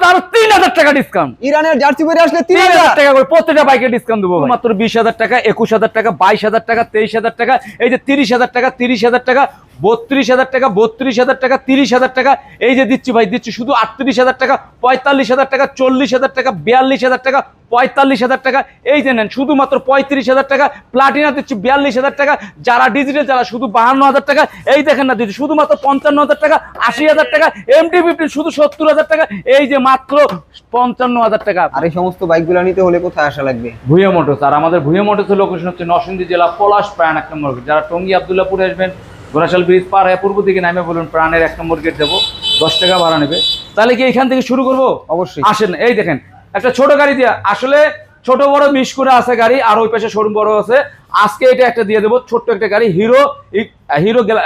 তো আরো 3000 টাকা ডিসকাউন্ট। ইরানের জার্সি পরে আসলে 3000 টাকা করে প্রত্যেকটা বাইকে ডিসকাউন্ট দেবো মাত্র 20000 টাকা, 21000 টাকা, 22000 টাকা, 23000 টাকা, এই যে 30000 টাকা, 30000 টাকা, 32000 টাকা, 32000 টাকা, 30000 টাকা, এই যে দিচ্ছি ভাই, দিচ্ছি শুধু 38000 টাকা, 45000 টাকা, 40000 টাকা, 42000 টাকা, 45000 টাকা, এই যে নেন শুধুমাত্র 35000 টাকা। প্লাটিনা দিচ্ছি 42000 টাকা, যারা ডিজিটাল যারা শুধু 52000 টাকা, এই দেখেন না দিচ্ছি শুধুমাত্র 55000 টাকা, 80000 টাকা, MT-15 শুধু 70000 টাকা, এই যে মাত্র 55000 টাকা। আর এই সমস্ত বাইকগুলো নিতে হলে কোথায় আসা লাগবে? ভুঁইয়া মোটরস। আর আমাদের ভুঁইয়া মোটরসের লোকেশন হচ্ছে নরসিংদী জেলা পলাশ প্রাণ 1 নম্বর। যারা টঙ্গী আব্দুল্লাহপুরে আসবেন, ঘোড়াশাল ব্রিজ পার হয়ে পূর্ব দিকে নামে বলুন প্রাণের 1 নম্বর গেট দেবো, 10 টাকা ভাড়া নেবে। তাহলে কি এখান থেকে শুরু করবো? অবশ্যই আসেন। এই দেখেন একটা ছোট গাড়ি দিয়া, আসলে ছোট বড় মিশ করে আছে গাড়ি, আর ওই পাশে শোরুম বড় আছে। আজকে এটা একটা দিয়ে দেবো, ছোট্ট একটা গাড়ি, হিরো,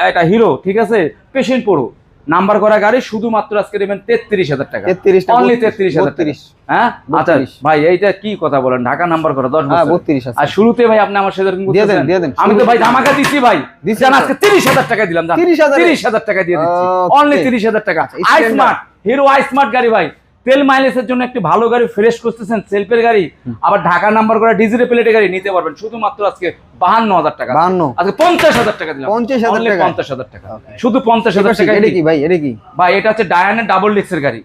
এটা হিরো, ঠিক আছে, পেশেন্ট প্রো নাম্বার করা গাড়ি, শুধুমাত্র আজকে দেবেন 33000 টাকা, অনলি 33000 টাকা। হ্যাঁ আচ্ছা ভাই, এইটা কি কথা বলেন, ঢাকা নাম্বার করা 10 বছর। 32 আছে। আর শুরুতে ভাই আপনি আমার সাথে দিয়ে দেন। আমি তো ভাই ধামাকা দিচ্ছি ভাই, দিচ্ছেন আজকে 30000 টাকা দিলাম, 30000 টাকা দিয়ে দিচ্ছি, অনলি 30000 টাকা। I smart, hero I smart গাড়ি ভাই, তেল মাইলেজের জন্য একটি ভালো গাড়ি ফ্রেশ করতেছেন, সেলফের গাড়ি, আবার ঢাকা নাম্বার করা ডিজিটাল প্লেটের গাড়ি নিতে পারবেন শুধুমাত্র আজকে 52000 টাকা, আজকে 50000 টাকা দিলাম, 50000 টাকা, শুধু 50000 টাকা। এটা কি ভাই? এটা কি ভাই? এটা হচ্ছে ডায়ানের ডাবল ডিক্সের গাড়ি,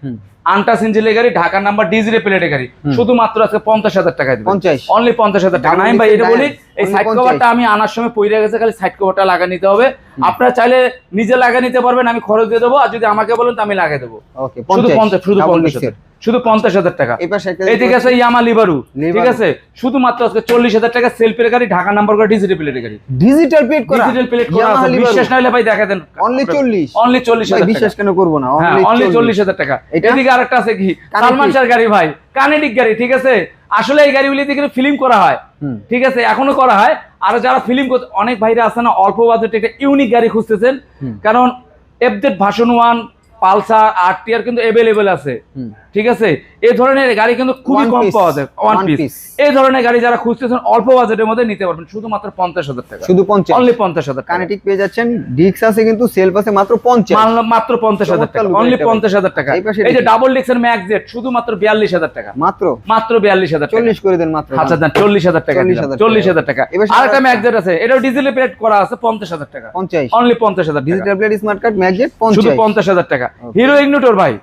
আনটাস ইঞ্জিনের গাড়ি, ঢাকার নাম্বার ডিজিটাল প্লেটের গাড়ি, শুধুমাত্র আজকে 50000 টাকা দিবেন, অনলি 50000 টাকা। আমি ভাই এটা বলি, এই সাইড কভারটা আমি আনার সময় পইরা গেছে, খালি সাইড কভারটা লাগা নিতে হবে। আপনারা চাইলে নিজে লাগা নিতে পারবেন, আমি খরচ দিয়ে দেবো, আর যদি আমাকে বলেন তো আমি লাগিয়ে দেবো। শুধু 50000 টাকা। এইদিকে আছে ইয়ামা লিবারু, ঠিক আছে, শুধুমাত্র আজকে 40000 টাকা, সেলফের গাড়ি, ঢাকা নাম্বার করা ডিজিটাল প্লেটের গাড়ি, ডিজিটাল প্লেট করা, বিশ্বাস না হলে ভাই দেখা দেন, অনলি 40000 টাকা। বিশ্বাস কেন করব না, অনলি 40000 টাকা। এদিকে আরেকটা আছে কি, সালমান শাহর গাড়ি ভাই, কানেডিক গাড়ি, ঠিক আছে, আসলে এই গাড়িগুলি থেকে ফিল্ম করা হয়, ঠিক আছে, এখনো করা হয়। আর যারা ফিল্ম করতে, অনেক ভাইরা আছে না অল্প বাজেটে একটা ইউনিক গাড়ি খুঁজতেছেন, কারণ এফজেড ভার্সন 1, পালসার, আরটিআর কিন্তু अवेलेबल আছে, ঠিক আছে, এই ধরনের গাড়ি কিন্তু খুবই কম পাওয়া যায়, ওয়ান পিস। এই ধরনের গাড়ি যারা খুঁজতেছেন অল্প বাজেটের মধ্যে নিতে পারবেন শুধুমাত্র 50000 টাকা, শুধু 50, অনলি 50000 টাকা। কানেক্টিক পেয়ে যাচ্ছেন, ডিক্স আছে কিন্তু সেলফ আছে মাত্র 50, মাত্র 50000 টাকা, অনলি 50000 টাকা। এই যে ডাবল ডিক্সের ম্যাক্স জেড শুধুমাত্র 42000 টাকা, মাত্র 42000 টাকা, 40 করে দেন মাত্র। আচ্ছা দেন 40000 টাকা, 40000 টাকা। আরেকটা ম্যাক্স জেড আছে, এটাও ডিজিটাল প্লেট করা আছে, 50000 টাকা, 50, অনলি 50000 টাকা, digital plate smart card max Z 50, শুধু 50000 টাকা। হিরো ইগনিটর ভাই,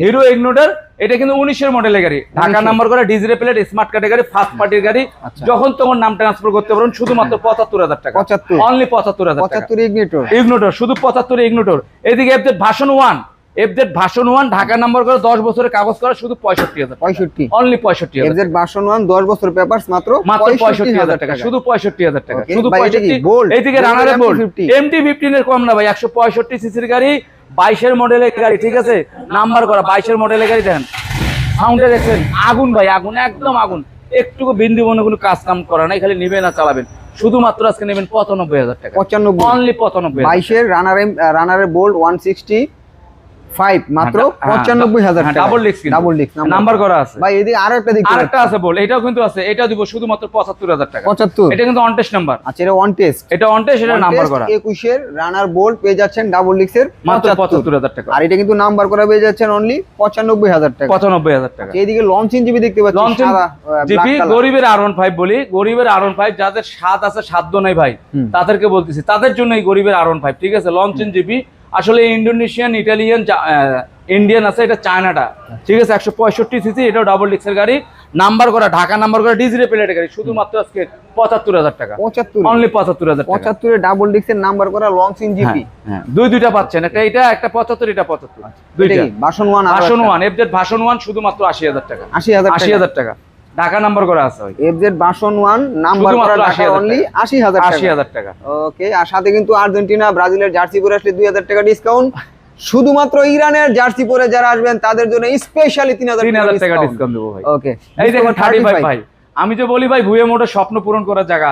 হিরো ইগনিটর, এটা কিন্তু 19 এর মডেলের গাড়ি, ঢাকা নাম্বার করা ডিজিটাল প্লেট স্মার্ট কার্ডের গাড়ি, ফার্স্ট পার্টির গাড়ি, যখন তখন নাম ট্রান্সফার করতে পারবেন, শুধুমাত্র 75000 টাকা, অনলি 75000 টাকা। 75 ইগনিটর, শুধু 75 ইগনিটর। এদিকে FZ version 1, FZ version 1 Dhaka number করে 10 বছরের কাগজ করা, শুধু 65000, অনলি 65000। এফজেড ভার্সন 1 10 বছর পেপারস, মাত্র 65000 টাকা, শুধু 65000 টাকা, শুধু 65। এইদিকে রানারে বোল্ট MT-15 এর কম না ভাই, 165 সিসির গাড়ি, 22 এর মডেলের গাড়ি, ঠিক আছে, নাম্বার করা 22 এর মডেলের গাড়ি। দেখেন সাউন্ডে দেখেন, আগুন ভাই, আগুন, একদম আগুন, একটুকু বিন্দু মনে কোনো কাজ কাম করা নাই, খালি নেবেন আর চালাবেন। শুধুমাত্র আজকে নেবেন 95000 টাকা, 95, অনলি 95। 22 এর রানারে বোল্ট 165 মাত্র 95000 টাকা, ডাবল ডিস্ক নাম্বার করা আছে ভাই। এদিকে আরেকটা আছে বল, এটাও কিন্তু আছে, এটা দিব শুধুমাত্র 75000 টাকা, 75, এটা কিন্তু অন টেস্ট নাম্বার। আচ্ছা, এটা অন টেস্ট, এটা নাম্বার করা 21 এর রানার বোল্ট পেয়ে যাচ্ছেন ডাবল ডিস্কের মাত্র 75000 টাকা, আর এটা কিন্তু নাম্বার করা পেয়ে যাচ্ছেন অনলি 95000 টাকা, 95000 টাকা। এইদিকে লঞ্চিং জিবি দেখতে পাচ্ছেন, লঞ্চিং জিবি, গরিবের R15 বলি, গরিবের R15 যাদের স্বাদ আছে, সাধ্য নাই ভাই, তাদেরকে বলতেছি, তাদের জন্য এই গরিবের R15, ঠিক আছে। লঞ্চিং জিবি আসলে ইন্দোনেশিয়ান, ইটালিয়ান, ইন্ডিয়ান আছে, এটা চায়নাটা, ঠিক আছে, 165 সিসি, এটাও ডাবল ডিক্সের গাড়ি, নাম্বার করা, ঢাকা নাম্বার করা ডিজিটাল প্লেটের গাড়ি, শুধুমাত্র আজকে 75000 টাকা, 75, অনলি 75000 টাকা। 75 এর ডাবল ডিক্সের নাম্বার করা লঞ্চিং জিপি, হ্যাঁ, দুইটা পাচ্ছেন, একটা এটা, একটা 75, এটা 75, দুইটা। ভার্সন 1 এফজেড ভার্সন 1 শুধুমাত্র 80000 টাকা, 80000 টাকা, ঢাকা নাম্বার করা আছে ওই এফজেড ভার্সন 1 নাম্বার করা, ঢাকা অনলি 80000 টাকা। ওকে, আর সাথে কিন্তু আর্জেন্টিনা, ব্রাজিলের জার্সি পরে আসলে 2000 টাকা ডিসকাউন্ট, শুধুমাত্র ইরানের জার্সি পরে যারা আসবেন তাদের জন্য স্পেশালি 3000 টাকা ডিসকাউন্ট দেবো ভাই। ওকে, এই দেখুন 35 ভাই, আমি যে বলি ভাই ভুঁইয়া মোটর স্বপ্ন পূরণ করার জায়গা,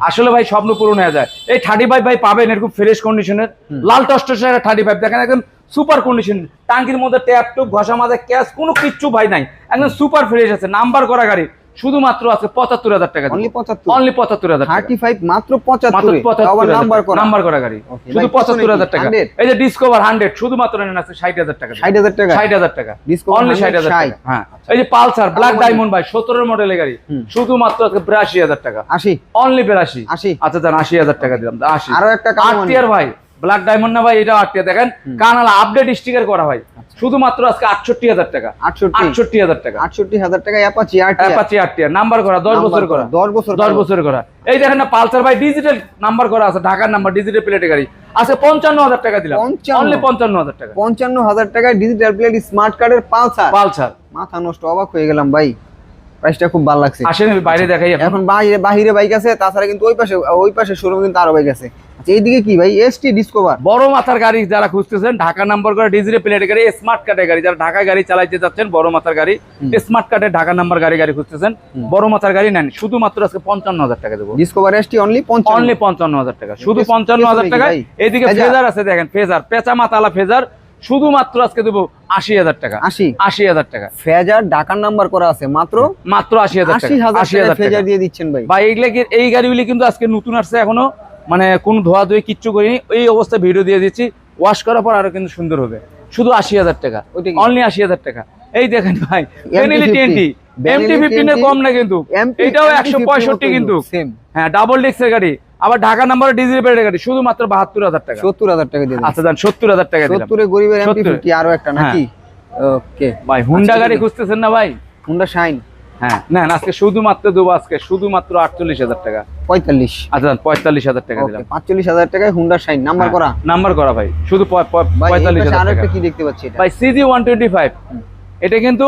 আসলে ভাই স্বপ্ন পূরণ হয়ে যায়। এই 35 ভাই পাবেন এরকম ফ্রেশ কন্ডিশনের, লাল টসটসে 35 দেখেন, একদম সুপার কন্ডিশন, টাঙ্কির মধ্যে ট্যাপ টুপ ঘষা মাজা ক্যাশ কোনো কিচ্ছু ভাই নাই, একদম সুপার ফ্রেশ আছে, নাম্বার করা গাড়ি, শুধুমাত্র আজকে ৭৫,০০০ টাকা অনলি 75 অনলি ৭৫,০০০ টাকা 35 মাত্র 75 আবার নাম্বার করা গাড়ি শুধু ৭৫,০০০ টাকা এই যে ডিসকভার 100 শুধুমাত্র নেন আছে ৬০,০০০ টাকা ৬০,০০০ টাকা ৬০,০০০ টাকা ডিসকভার অনলি ৬০,০০০ টাকা হ্যাঁ এই যে পালসার ব্ল্যাক ডায়মন্ড ভাই 17 মডেলের গাড়ি শুধুমাত্র আজকে ৮২,০০০ টাকা 80 অনলি ৮২ 80 আচ্ছা জান ৮০,০০০ টাকা দিলাম ৮০ আরো একটা আরটিআর ভাই ব্ল্যাক ডায়মন্ড না ভাই এটা আরটিআর দেখেন কানালা আপডেট স্টিকার করা ভাই শুধুমাত্র আজকে ৬৮,০০০ টাকা ৬৮,০০০ টাকা ৬৮,০০০ টাকা অ্যাপাচি আরটিআর নাম্বার করা 10 বছর করা 10 বছর করা এই দেখেন না পালসার ভাই ডিজিটাল নাম্বার করা আছে ঢাকার নাম্বার ডিজিটাল প্লেটের গাড়ি আজকে ৫৫,০০০ টাকা দিলাম অনলি ৫৫,০০০ টাকা ৫৫,০০০ টাকায় ডিজিটাল প্লেট স্মার্ট কার্ডের পালসার মাথা নষ্ট অবাক হয়ে গেলাম ভাই প্রাইসটা খুব ভালো লাগছে আসেন বাইরে দেখাই এখন বাইরে বাইক আছে তাছাড়া কিন্তু ওই পাশে শোরুম কিন্তু আরো বাইক আছে আচ্ছা এইদিকে কি ভাই এসটি ডিসকভার বড় মাথার গাড়ি যারা খুঁজতেছেন ঢাকা নাম্বার করা ডিজিটাল প্লেটের গাড়ি স্মার্ট কার্ডের গাড়ি যারা ঢাকা গাড়ি চালাইতে যাচ্ছেন বড় মাথার গাড়ি স্মার্ট কার্ডের ঢাকা নাম্বার গাড়ি খুঁজতেছেন বড় মাথার গাড়ি নেন শুধুমাত্র আজকে ৫৫,০০০ টাকা দেবো ডিসকভার এসটি অনলি ৫৫,০০০ টাকা শুধু ৫৫,০০০ টাকা এইদিকে ফেজার আছে দেখেন ফেজার পেঁচা মাথালা ফেজার শুধুমাত্র আজকে দেবো ৮০,০০০ টাকা ৮০,০০০ টাকা ফেজার ঢাকার নাম্বার করা আছে মাত্র ৮০,০০০ টাকা ৮০,০০০ ফেজার দিয়ে দিচ্ছেন ভাই এই গাড়িগুলি কিন্তু আজকে নতুন আসছে এখনো মানে কোন ধোয়া ধুয়ে কিচ্ছু করিনি এই অবস্থায় ভিডিও দিয়ে দিচ্ছি ওয়াশ করার পর আরো কিন্তু সুন্দর হবে শুধু ৮০,০০০ টাকা অনলি ৮০,০০০ টাকা এই দেখেন ভাই বেনেলি 20 MT-15 এর কম না কিন্তু এটাও ১৬৫ কিন্তু হ্যাঁ ডাবল ডিস্কের গাড়ি আবার ঢাকা নাম্বার ডিজিটাল প্লেটের গাড়ি শুধুমাত্র ৭২,০০০ টাকা ৭০,০০০ টাকা দিয়ে আচ্ছা দেন ৭০,০০০ টাকা দিলাম ৭০ এ গরিবের MT-50 আরো একটা নাকি ওকে ভাই হুন্ডা গাড়ি খুঁজতেছেন না ভাই হুন্ডা শাইন হ্যাঁ না আজকে শুধুমাত্র দেবো আজকে শুধুমাত্র ৪৮,০০০ টাকা ৪৫ আচ্ছা ৪৫,০০০ টাকা দিলাম ৪৫,০০০ টাকায় হুন্ডা শাইন নাম্বার করা ভাই শুধু ৪৫,০০০ আর টাকা একটা কি দেখতে পাচ্ছি এটা ভাই CG 125 এটা কিন্তু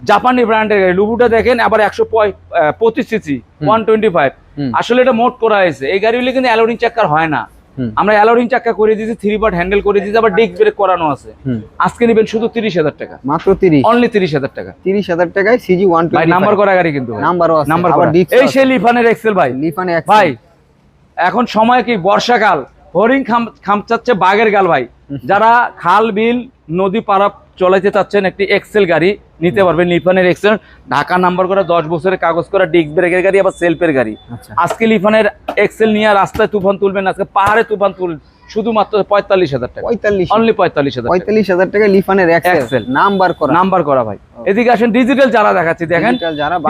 জাপানি ব্র্যান্ডের গাড়ি লুবুটা দেখেন আবার ১২৫ সিসি 125 আসলে এটা মোট করা হয়েছে এই গাড়িগুলো কিন্তু অ্যালোরিং চাক্কার হয় না আমরা অ্যালোরিং চাক্কা করে দিয়েছি 3 পার্ট হ্যান্ডেল করে দিয়েছি আবার ডিস্ক ব্রেক করানো আছে আজকে নেবেন শুধু ৩০,০০০ টাকা মাত্র 30 অনলি ৩০,০০০ টাকা ৩০,০০০ টাকায় CG 125 ভাই নাম্বার করা গাড়ি কিন্তু নাম্বারও আছে নাম্বার আবার করা এই সেই লিফানের এক্সেল ভাই লিফানে ভাই এখন সময় কি বর্ষাকাল হরিণ খামচাচ্ছে বাঘের গাল ভাই যারা খাল বিল নদী পারাপ চলাইতে চাচ্ছেন একটি এক্সেল গাড়ি নিতে পারবেন লিফানের এক্সেল ঢাকা নাম্বার করা 10 বছরের কাগজ করা ডিস্ক ব্রেকের গাড়ি আবার সেলফের গাড়ি আজকে লিফানের এক্সেল নিয়ে রাস্তায় তুফান তুলবেন আজকে পাহাড়ে তুফান তুলবেন শুধুমাত্র ৪৫,০০০ টাকা অনলি ৪৫,০০০ ৪৫,০০০ টাকা লিফানের এক্সেল নাম্বার করা ভাই এদিকে আসেন ডিজিটাল যারা দেখাচ্ছি দেখেন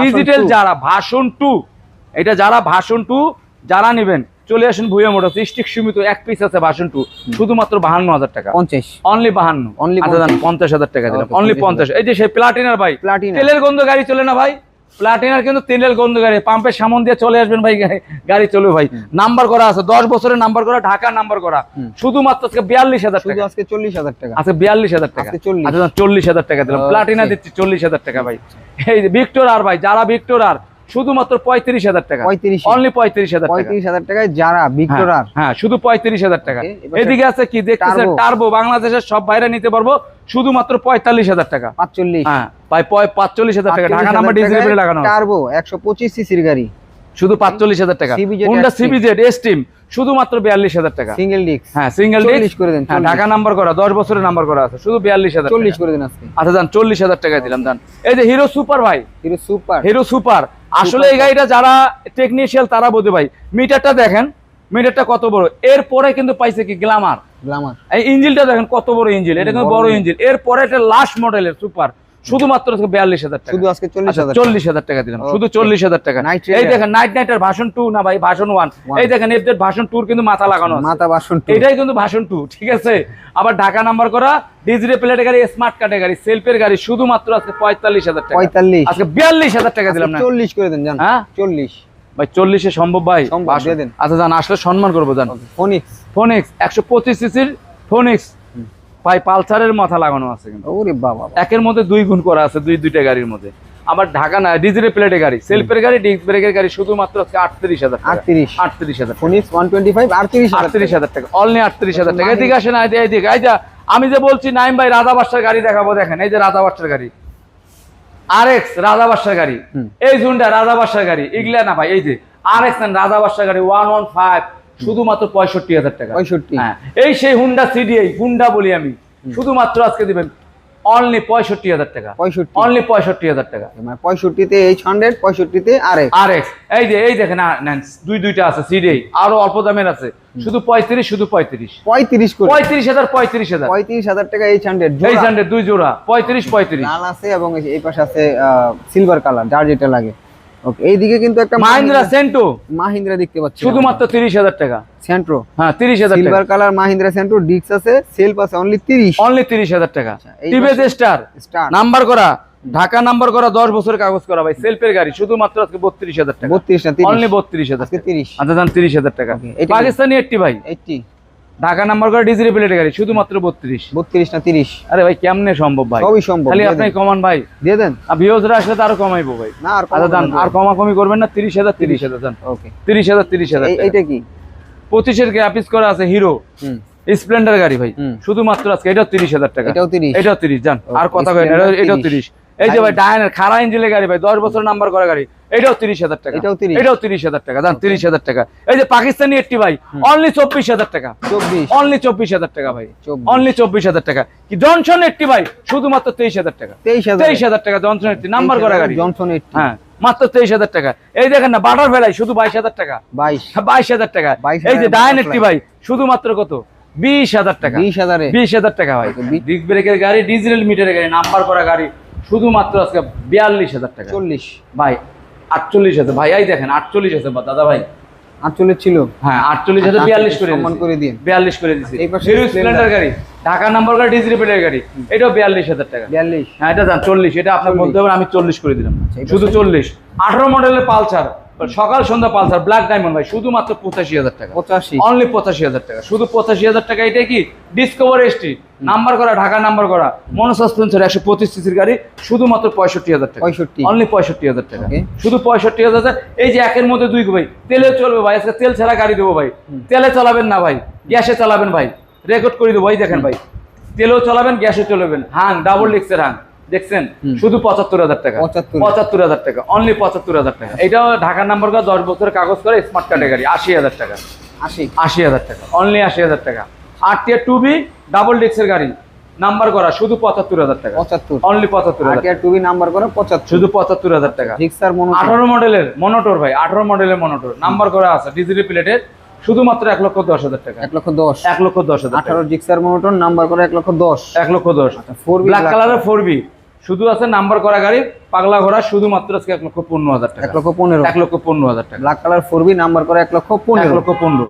ডিজিটাল যারা ভার্সন 2 এটা যারা ভার্সন 2 যারা নেবেন চলে আসুন ভুয়া মোটরস স্টিক সীমিত এক পিস আছে ভার্সন 2 শুধুমাত্র ৫২,০০০ টাকা 50 অনলি ৫২ অনলি ৫০,০০০ টাকা দিলাম অনলি ৫০ এই যে সেই প্লাটিনার ভাই তেলের গন্ধ গাড়ি চলে না ভাই প্লাটিনার কিন্তু তেলের গন্ধ গাড়ি পাম্পের সামন দিয়ে চলে আসবেন ভাই গাড়ি চলবে ভাই নাম্বার করা আছে 10 বছরের নাম্বার করা ঢাকা নাম্বার করা শুধুমাত্র আজকে ৪২,০০০ টাকা আজকে ৪০,০০০ টাকা আজকে ৪২,০০০ টাকা আচ্ছা ৪০,০০০ টাকা দিলাম প্লাটিনা দিচ্ছি ৪০,০০০ টাকা ভাই এই যে ভিক্টর আর ভাই যারা ভিক্টর আর শুধুমাত্র ৩৫,০০০ টাকা অনলি ৩৫,০০০ টাকায় যারা ভিক্টর আর হ্যাঁ শুধু ৩৫,০০০ টাকা এদিকে আছে কি দেখতেছেন টার্বো বাংলাদেশের সব ভাইরা নিতে পারবো শুধুমাত্র ৪৫,০০০ টাকা ৪৫ হ্যাঁ ভাই ৪৫,০০০ টাকা ঢাকা নাম্বার ডিজিটাল প্লেট লাগানো টার্বো ১২৫ সিসির গাড়ি শুধু ৪৫,০০০ টাকা হোন্ডা সিবিজেড এস্টিম শুধুমাত্র ৪২,০০০ টাকা সিঙ্গেল ডিস্ক হ্যাঁ সিঙ্গেল ডিস্ক করে দেন ঢাকা নাম্বার করা 10 বছরের নাম্বার করা আছে শুধু ৪২,০০০ ৪০ করে দেন আজকে আচ্ছা জান ৪০,০০০ টাকা দিলাম জান এই যে হিরো সুপার ভাই হিরো সুপার আসলে এই গাড়িটা যারা টেকনিশিয়াল তারা বোঝে ভাই মিটারটা দেখেন মিটারটা কত বড় এরপরে কিন্তু পাইছে কি গ্ল্যামার এই ইঞ্জিনটা দেখেন কত বড় ইঞ্জিন এটা কিন্তু বড় ইঞ্জিন এরপরে এটা লাস্ট মডেলের সুপার শুধুমাত্র ৪২,০০০ টাকা শুধু আজকে ৪০,০০০ টাকা দিলাম শুধু ৪০,০০০ টাকা এই দেখেন নাইটের ভার্সন 2 না ভাই ভার্সন 1 এই দেখেন এফজেড ভার্সন 2 কিন্তু মাথা লাগানো আছে মাথা ভার্সন 2 এটাই কিন্তু ভার্সন 2 ঠিক আছে আবার ঢাকা নাম্বার করা ডিজিটাল প্লেটের গাড়ি স্মার্ট কার্ডের গাড়ি সেলফের গাড়ি শুধুমাত্র আজকে ৪৫,০০০ টাকা ৪৫ আজকে ৪২,০০০ টাকা দিলাম না ৪০ করে দেন জান হ্যাঁ ৪০ ভাই ৪০ এ সম্ভব ভাই দিয়ে দেন আচ্ছা জান আসলে সম্মান করব জান ফোনিক্স ১২৫ সিসির ফোনিক্স ভাই পালসারের মাথা লাগানো আছে কিন্তু ওরে বাবা একের মধ্যে 2 গুণ করা আছে দুইটা গাড়ির মধ্যে আবার ঢাকা না ডিজিটাল প্লেটের গাড়ি সেলফের গাড়ি ডিস্ক ব্রেকের গাড়ি শুধুমাত্র ৩৮,০০০ টাকা ৩৮,০০০ ফোনিক্স 125 ৩৮,০০০ টাকা অনলি ৩৮,০০০ টাকা এদিকে আসেন এইদিকে এই যে আমি যে বলছি নাইম ভাই রাজা বাদশার গাড়ি দেখাবো দেখেন এই যে রাজা বাদশার গাড়ি আরএক্স রাজা বাদশার গাড়ি এই জুনটা রাজা বাদশার গাড়ি ইগলা না ভাই এই যে আরএক্স না রাজা বাদশার গাড়ি 115 শুধুমাত্র ৬৫,০০০ টাকা ৬৫ হ্যাঁ এই সেই হুন্ডা সিডিআই হুন্ডা বলি আমি শুধুমাত্র আজকে দিবেন অনলি 65,000 টাকা, 65 অনলি 65,000 টাকা। মানে 65-তে H100, 65-তে RX। আরএক্স এই যে এই দেখেন নেন, দুইটা আছে সিডি, আরো অল্প দামের আছে, শুধু 35, শুধু 35 35 করে 35,000, 35,000 35,000 টাকা H100 800 দুই জোড়া 35। লাল আছে এবং এই পাশে আছে সিলভার কালার, যার যেটা লাগে। ওকে, এইদিকে কিন্তু একটা মাহিন্দ্রা সেন্টো মাহিন্দ্রা দেখতে পাচ্ছি, শুধুমাত্র 30,000 টাকা। সেন্ট্রো, হ্যাঁ 30,000 টাকা, সিলভার কালার মাহিন্দ্রা সেন্ট্রো, ডিক্স আছে, সেলফ আছে, অনলি 30, অনলি 30,000 টাকা। এই টিভিএস স্টার স্টার নাম্বার করা, ঢাকা নাম্বার করা, 10 বছরের কাগজ করা ভাই, সেলফের গাড়ি, শুধুমাত্র আজকে 32,000 টাকা, 32 না 30, অনলি 32,000 আজকে 30। আচ্ছা জান 30,000 টাকা। Okay, এটা কি? পাকিস্তানি 80 ভাই, 80, ঢাকা নাম্বার করা, ডিজিটাল প্লেটের গাড়ি, শুধুমাত্র 32। 32 না 30, আরে ভাই কেমনে সম্ভব ভাই, সবই সম্ভব, খালি দিয়ে আপনি দেন। কমান ভাই, দিয়ে দেন। আর ভিউজরা আসলে তো আরো কমাইবো ভাই। না আর আচ্ছা জান, আর কম। কমাকমি করবেন না, 30,000, 30,000 জান, ওকে, 30,000 এইটা কি? 25-এর গ্রাফিক্স করা আছে হিরো হুম, স্প্লেন্ডার গাড়ি ভাই, হুম। শুধুমাত্র আজকে এটাও 30,000 টাকা, এটাও 30, এটাও 30 জান, আর Okay, কথা কই না, Splendor এটাও 30 30। এই যে ভাই ডায়ানের খাড়া ইঞ্জিনের গাড়ি ভাই, 10 বছর নাম্বার করা গাড়ি, এটাও 30,000 টাকা, এটাও 30, এটাও 30,000 টাকা জান, 30,000 টাকা। এই যে পাকিস্তানি 80 ভাই, অনলি 24,000 টাকা, 24, অনলি 24,000 টাকা ভাই, 24, অনলি 24,000 টাকা। কি জনসন 80 ভাই, শুধুমাত্র 23,000 টাকা, 23,000, 23,000 টাকা জনসন 80 নাম্বার করা গাড়ি, জনসন 80, হ্যাঁ মাত্র 23,000 টাকা। এই দেখেন না বাটার ফেলাই, শুধু 22,000 টাকা, 22, 22,000 টাকা। 22,000 এই যে ডায়ান butterfly। 80 ভাই, শুধুমাত্র কত, 20,000 টাকা, 20,000 এ 20,000 টাকা ভাই। ডিস্ক ব্রেকের গাড়ি, ডিজিটাল মিটারের গাড়ি, নাম্বার করা গাড়ি, শুধুমাত্র আজকে 42,000 টাকা 40, ভাই। 48,000 ভাই, এই দেখেন 48,000 দাদা ভাই, 48 ছিল, হ্যাঁ 48,000 42 করে সম্মান দিছি। করে দিন। 42 করে দিছি। এই পাশে হিরো Splendor স্প্লেন্ডার গাড়ি, ঢাকা নাম্বার করা, ডিজিটাল প্লেটের গাড়ি, এটাও 42,000 টাকা। 42, হ্যাঁ এটা জান 40, এটা আপনি 40 বলতে হবে, আমি 40 করে দিলাম, এই শুধু 40। 18 মডেলের পালসার, সকাল সন্ধ্যা পালসার ব্ল্যাক ডায়মন্ড ভাই, শুধুমাত্র 85,000 টাকা, 85, অনলি 85,000 টাকা, শুধু 85,000 টাকা। এটা কি ডিসকভার এসটি নাম্বার করা, ঢাকা নাম্বার করা, মনো সাসপেন্সর, 125 সিসির গাড়ি, শুধুমাত্র 65,000 টাকা, 65, অনলি 65,000 টাকা, Okay. শুধু 65,000। এই যে একের মধ্যে দুই ভাই, তেলে চলবে ভাই, আজকে তেল ছাড়া গাড়ি দেবো ভাই, তেলে চালাবেন না ভাই, গ্যাসে চালাবেন ভাই, রেকর্ড করে দেবো। এই দেখেন ভাই, তেলেও চালাবেন, গ্যাসে চলবেন, হাং ডাবল ডিক্সের হাং, দেখছেন, শুধু 75,000 টাকা, 75,000 টাকা, অনলি 75,000 টাকা। এটাও ঢাকা নাম্বার করা, 10 বছরের কাগজ করে, স্মার্ট কার্ডের গাড়ি, 80,000 টাকা, 80, 80,000 টাকা, অনলি 80,000 টাকা। 8 টিয়ার 2B ডাবল ডিক্সের গাড়ি, নাম্বার করা, শুধু 75,000 টাকা, 75, অনলি 75,000, আটিয়া টুবি নাম্বার করে 75, শুধু 75,000 টাকা। জিক্সার মনো 18 মডেলের মনোটর ভাই, 18 মডেলের মনোটর, নাম্বার করা আছে, ডিজিটাল প্লেটের, শুধুমাত্র 1,10,000 টাকা, 1,10,000, 1,10,000 টাকা, 18 জিক্সার মনোটন নাম্বার করে 1,10,000, 1,10,000। 4B ব্ল্যাক কালারের 4B শুধু আছে, নাম্বার করা গাড়ি, পাগলা ঘোড়া, শুধুমাত্র আজকে 1,15,000 টাকা, 1,15,000, 1,15,000 টাকা, ব্ল্যাক কালার 4B নাম্বার করে 1,15,000, 1,15,000।